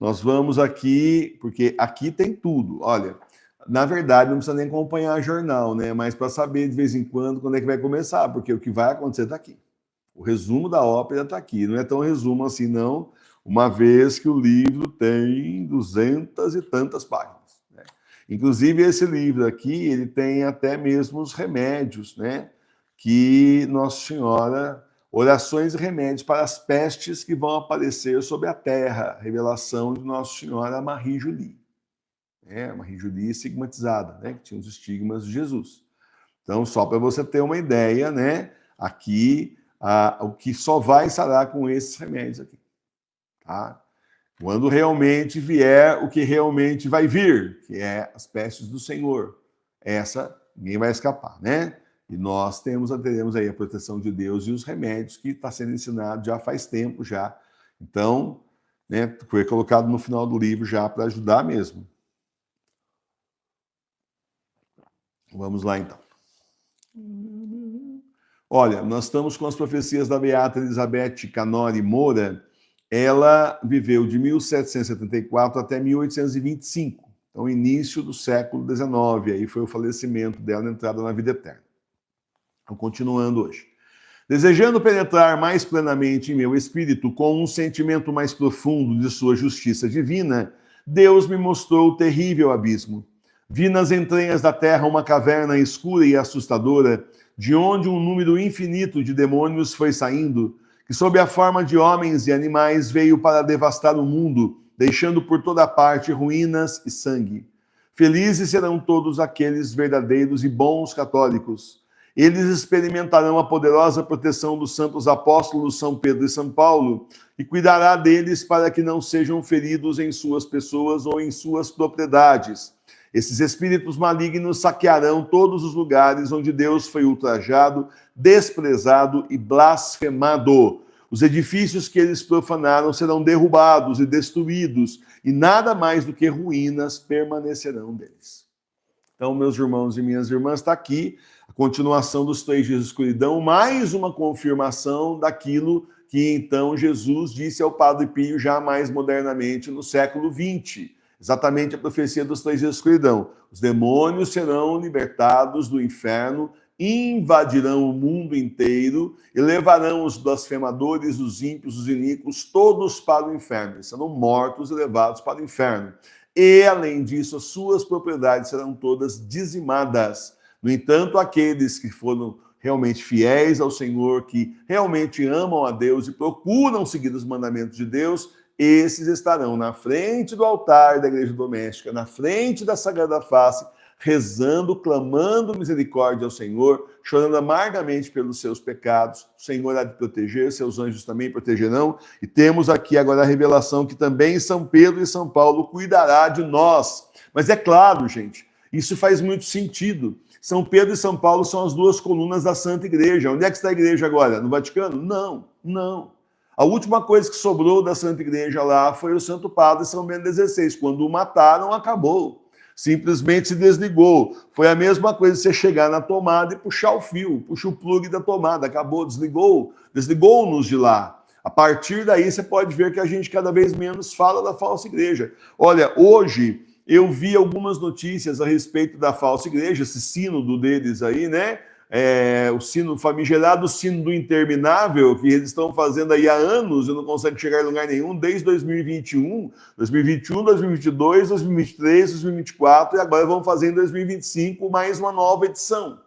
Nós vamos aqui, porque aqui tem tudo. Olha, na verdade, não precisa nem acompanhar jornal, né? Mas para saber de vez em quando é que vai começar, porque o que vai acontecer está aqui. O resumo da ópera está aqui. Não é tão resumo assim, não, uma vez que o livro tem 200 e tantas páginas, né? Inclusive, esse livro aqui, ele tem até mesmo os remédios, né? Que Nossa Senhora, orações e remédios para as pestes que vão aparecer sobre a terra, revelação de Nossa Senhora Marie Julie. Marie Julie estigmatizada, né? Que tinha os estigmas de Jesus. Então, só para você ter uma ideia, né? Aqui, o que só vai sarar com esses remédios aqui, tá? Quando realmente vier o que realmente vai vir, que é as pestes do Senhor, essa ninguém vai escapar, né? E nós teremos aí a proteção de Deus e os remédios que está sendo ensinado já faz tempo já. Então, né, foi colocado no final do livro já para ajudar mesmo. Vamos lá, então. Olha, nós estamos com as profecias da Beata Elizabeth Canori Moura. Ela viveu de 1774 até 1825, então início do século XIX, aí foi o falecimento dela, a entrada na vida eterna. Então, continuando hoje. Desejando penetrar mais plenamente em meu espírito com um sentimento mais profundo de sua justiça divina, Deus me mostrou o terrível abismo. Vi nas entranhas da terra uma caverna escura e assustadora, de onde um número infinito de demônios foi saindo, que sob a forma de homens e animais veio para devastar o mundo, deixando por toda parte ruínas e sangue. Felizes serão todos aqueles verdadeiros e bons católicos. Eles experimentarão a poderosa proteção dos santos apóstolos São Pedro e São Paulo e cuidará deles para que não sejam feridos em suas pessoas ou em suas propriedades. Esses espíritos malignos saquearão todos os lugares onde Deus foi ultrajado, desprezado e blasfemado. Os edifícios que eles profanaram serão derrubados e destruídos, e nada mais do que ruínas permanecerão deles. Então, meus irmãos e minhas irmãs, está aqui a continuação dos 3 dias de escuridão, mais uma confirmação daquilo que então Jesus disse ao Padre Pio já mais modernamente no século XX. Exatamente a profecia dos 3 dias de escuridão. Os demônios serão libertados do inferno, invadirão o mundo inteiro e levarão os blasfemadores, os ímpios, os iníquos, todos para o inferno. Eles serão mortos e levados para o inferno. E, além disso, as suas propriedades serão todas dizimadas. No entanto, aqueles que foram realmente fiéis ao Senhor, que realmente amam a Deus e procuram seguir os mandamentos de Deus, esses estarão na frente do altar da igreja doméstica, na frente da Sagrada Face, rezando, clamando misericórdia ao Senhor, chorando amargamente pelos seus pecados. O Senhor há de proteger, seus anjos também protegerão. E temos aqui agora a revelação que também São Pedro e São Paulo cuidará de nós. Mas é claro, gente, isso faz muito sentido. São Pedro e São Paulo são as 2 colunas da Santa Igreja. Onde é que está a igreja agora? No Vaticano? Não. A última coisa que sobrou da Santa Igreja lá foi o Santo Padre São Bento XVI. Quando o mataram, acabou. Simplesmente se desligou. Foi a mesma coisa você chegar na tomada e puxar o fio, puxa o plug da tomada, acabou, desligou-nos de lá. A partir daí você pode ver que a gente cada vez menos fala da falsa igreja. Olha, hoje eu vi algumas notícias a respeito da falsa igreja, esse sínodo deles aí, né? O sino famigerado, o sino do interminável, que eles estão fazendo aí há anos e não conseguem chegar em lugar nenhum, desde 2021, 2022, 2023, 2024, e agora vão fazer em 2025 mais uma nova edição.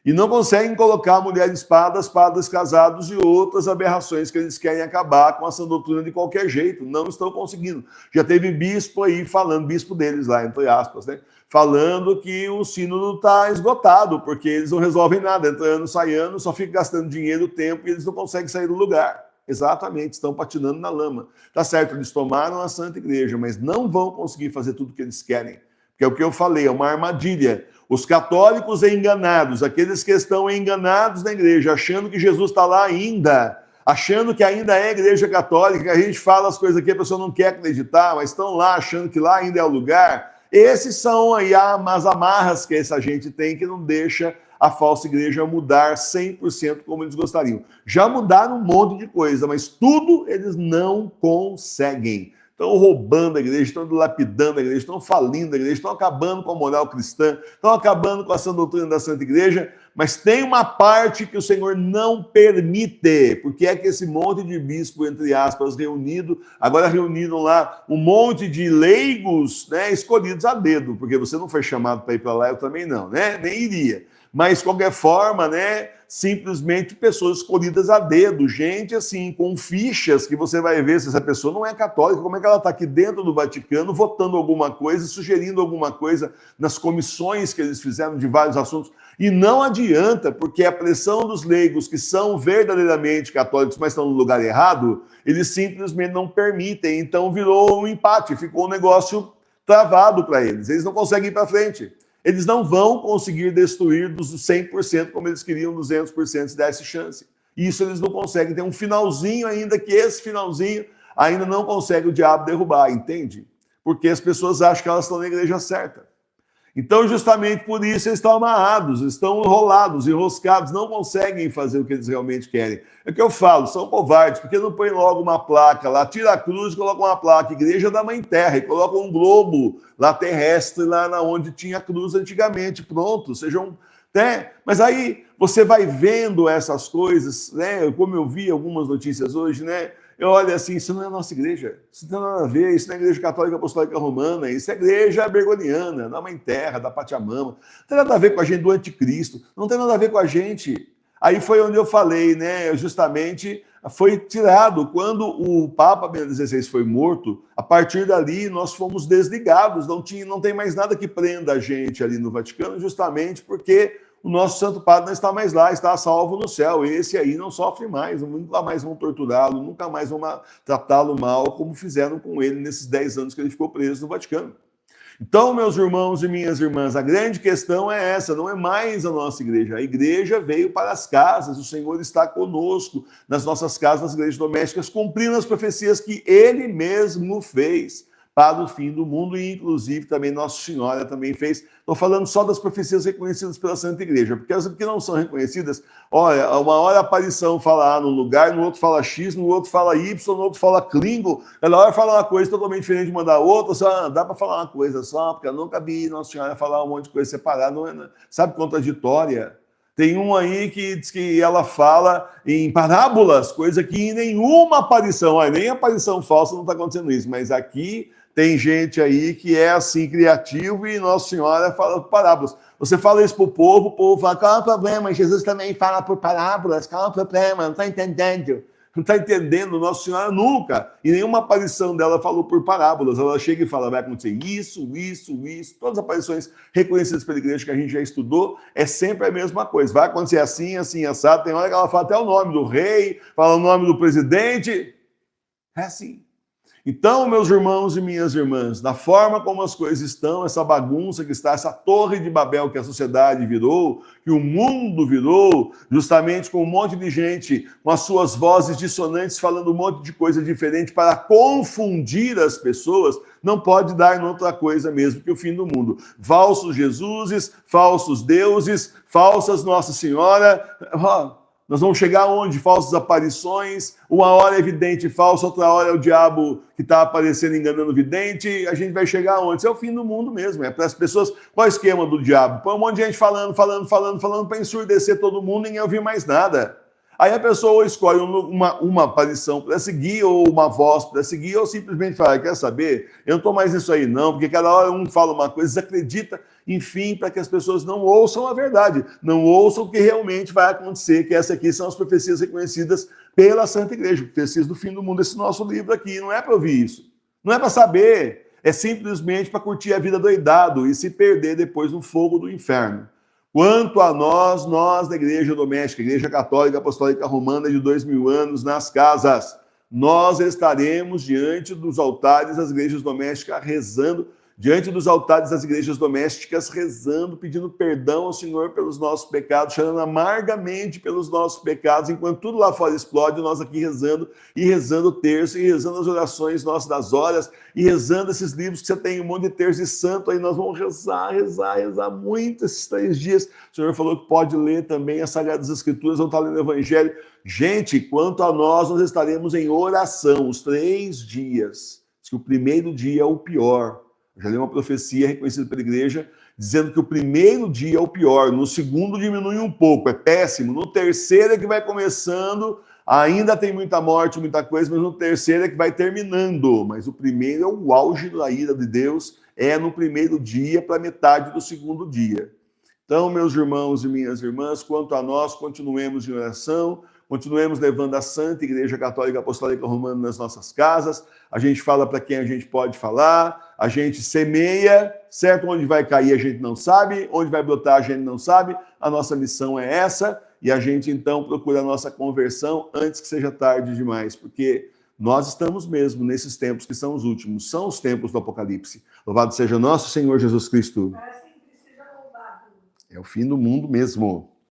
E não conseguem colocar mulheres padres casados e outras aberrações que eles querem acabar com essa doutrina de qualquer jeito. Não estão conseguindo. Já teve bispo aí falando, bispo deles lá, entre aspas, né? Falando que o sínodo está esgotado, porque eles não resolvem nada. Entra ano, sai ano, só fica gastando dinheiro, tempo, e eles não conseguem sair do lugar. Exatamente, estão patinando na lama. Tá certo, eles tomaram a Santa Igreja, mas não vão conseguir fazer tudo o que eles querem. Que é o que eu falei, é uma armadilha. Os católicos enganados, aqueles que estão enganados na igreja, achando que Jesus está lá ainda, achando que ainda é igreja católica, que a gente fala as coisas aqui, a pessoa não quer acreditar, mas estão lá achando que lá ainda é o lugar. Esses são aí as amarras que essa gente tem, que não deixa a falsa igreja mudar 100% como eles gostariam. Já mudaram um monte de coisa, mas tudo eles não conseguem. estão roubando a igreja, estão dilapidando a igreja, estão falindo a igreja, estão acabando com a moral cristã, estão acabando com a sã doutrina da Santa Igreja, mas tem uma parte que o Senhor não permite, porque é que esse monte de bispo, entre aspas, reunido, agora reuniram lá um monte de leigos, né, escolhidos a dedo, porque você não foi chamado para ir para lá, eu também não, né, nem iria. Mas, de qualquer forma, né, simplesmente pessoas escolhidas a dedo, gente assim, com fichas que você vai ver se essa pessoa não é católica, como é que ela está aqui dentro do Vaticano votando alguma coisa, sugerindo alguma coisa nas comissões que eles fizeram de vários assuntos. E não adianta, porque a pressão dos leigos que são verdadeiramente católicos, mas estão no lugar errado, eles simplesmente não permitem. Então virou um empate, ficou um negócio travado para eles. Eles não conseguem ir para frente. Eles não vão conseguir destruir dos 100% como eles queriam, 200% se desse chance. Isso eles não conseguem. Tem um finalzinho ainda, que esse finalzinho ainda não consegue o diabo derrubar, entende? Porque as pessoas acham que elas estão na igreja certa. Então, justamente por isso, eles estão amarrados, estão enrolados, enroscados, não conseguem fazer o que eles realmente querem. É o que eu falo, são covardes, porque não põem logo uma placa lá, tira a cruz e coloca uma placa, Igreja da Mãe Terra, e coloca um globo lá terrestre, lá onde tinha a cruz antigamente, pronto, sejam... Né? Mas aí você vai vendo essas coisas, né? Como eu vi algumas notícias hoje, né? Eu olho assim, isso não é a nossa igreja, isso não tem nada a ver, isso não é a igreja católica apostólica romana, isso é a igreja bergoniana, da Mãe Terra, da Pachamama, não tem nada a ver com a gente do anticristo, não tem nada a ver com a gente. Aí foi onde eu falei, né, justamente foi tirado, quando o Papa Bento XVI foi morto, a partir dali nós fomos desligados, não tem mais nada que prenda a gente ali no Vaticano, justamente porque o nosso Santo Padre não está mais lá, está salvo no céu. Esse aí não sofre mais, nunca mais vão torturá-lo, nunca mais vão tratá-lo mal, como fizeram com ele nesses 10 anos que ele ficou preso no Vaticano. Então, meus irmãos e minhas irmãs, a grande questão é essa, não é mais a nossa igreja. A igreja veio para as casas, o Senhor está conosco nas nossas casas, nas igrejas domésticas, cumprindo as profecias que Ele mesmo fez para o fim do mundo, e inclusive também Nossa Senhora também fez. Estou falando só das profecias reconhecidas pela Santa Igreja, porque as que não são reconhecidas, olha, uma hora a aparição fala A num lugar, no outro fala X, no outro fala Y, no outro fala Klingon, cada hora fala uma coisa totalmente diferente de uma da outra, só dá para falar uma coisa só, porque eu nunca vi Nossa Senhora falar um monte de coisa separada, não é, sabe, contraditória. Tem um aí que diz que ela fala em parábolas, coisa que em nenhuma aparição, olha, nem aparição falsa não está acontecendo isso, mas aqui tem gente aí que é assim, criativo, e Nossa Senhora fala por parábolas. Você fala isso para o povo fala, qual é o problema? Jesus também fala por parábolas, qual é o problema? Não está entendendo. Não está entendendo, Nossa Senhora nunca, em nenhuma aparição dela falou por parábolas. Ela chega e fala, vai acontecer isso. Todas as aparições reconhecidas pela igreja que a gente já estudou, é sempre a mesma coisa. Vai acontecer assim, assim, assado. Tem hora que ela fala até o nome do rei, fala o nome do presidente. É assim. Então, meus irmãos e minhas irmãs, da forma como as coisas estão, essa bagunça que está, essa torre de Babel que a sociedade virou, que o mundo virou, justamente com um monte de gente com as suas vozes dissonantes falando um monte de coisa diferente para confundir as pessoas, não pode dar outra coisa mesmo que o fim do mundo. Falsos Jesuses, falsos deuses, falsas Nossa Senhora... Nós vamos chegar onde? Falsas aparições, uma hora é vidente falso, outra hora é o diabo que está aparecendo enganando o vidente, a gente vai chegar onde? Isso é o fim do mundo mesmo, é para as pessoas... Qual é o esquema do diabo? Põe um monte de gente falando para ensurdecer todo mundo e ninguém ouvir mais nada. Aí a pessoa escolhe uma aparição para seguir, ou uma voz para seguir, ou simplesmente fala, quer saber? Eu não estou mais nisso aí não, porque cada hora um fala uma coisa, desacredita, enfim, para que as pessoas não ouçam a verdade, não ouçam o que realmente vai acontecer, que essas aqui são as profecias reconhecidas pela Santa Igreja, profecias do fim do mundo, esse nosso livro aqui, não é para ouvir isso, não é para saber, é simplesmente para curtir a vida doidado e se perder depois no fogo do inferno. Quanto a nós da Igreja Doméstica, Igreja Católica Apostólica Romana de 2000 anos nas casas, nós estaremos diante dos altares das igrejas domésticas rezando, diante dos altares das igrejas domésticas rezando, pedindo perdão ao Senhor pelos nossos pecados, chorando amargamente pelos nossos pecados, enquanto tudo lá fora explode, nós aqui rezando, e rezando o terço, e rezando as orações nossas das horas, e rezando esses livros que você tem, um monte de terço e santo, aí nós vamos rezar muito esses 3 dias. O Senhor falou que pode ler também as Sagradas Escrituras, vamos estar lendo o Evangelho. Gente, quanto a nós estaremos em oração os 3 dias. Diz que o primeiro dia é o pior. Eu já li uma profecia reconhecida pela igreja, dizendo que o primeiro dia é o pior, no segundo diminui um pouco, é péssimo, no terceiro é que vai começando, ainda tem muita morte, muita coisa, mas no terceiro é que vai terminando. Mas o primeiro é o auge da ira de Deus, é no primeiro dia para metade do segundo dia. Então, meus irmãos e minhas irmãs, quanto a nós, continuemos em oração, continuemos levando a Santa Igreja Católica Apostólica Romana nas nossas casas, a gente fala para quem a gente pode falar, a gente semeia, certo? Onde vai cair a gente não sabe, onde vai brotar a gente não sabe, a nossa missão é essa, e a gente então procura a nossa conversão antes que seja tarde demais, porque nós estamos mesmo nesses tempos que são os últimos, são os tempos do Apocalipse. Louvado seja nosso Senhor Jesus Cristo. É o fim do mundo mesmo.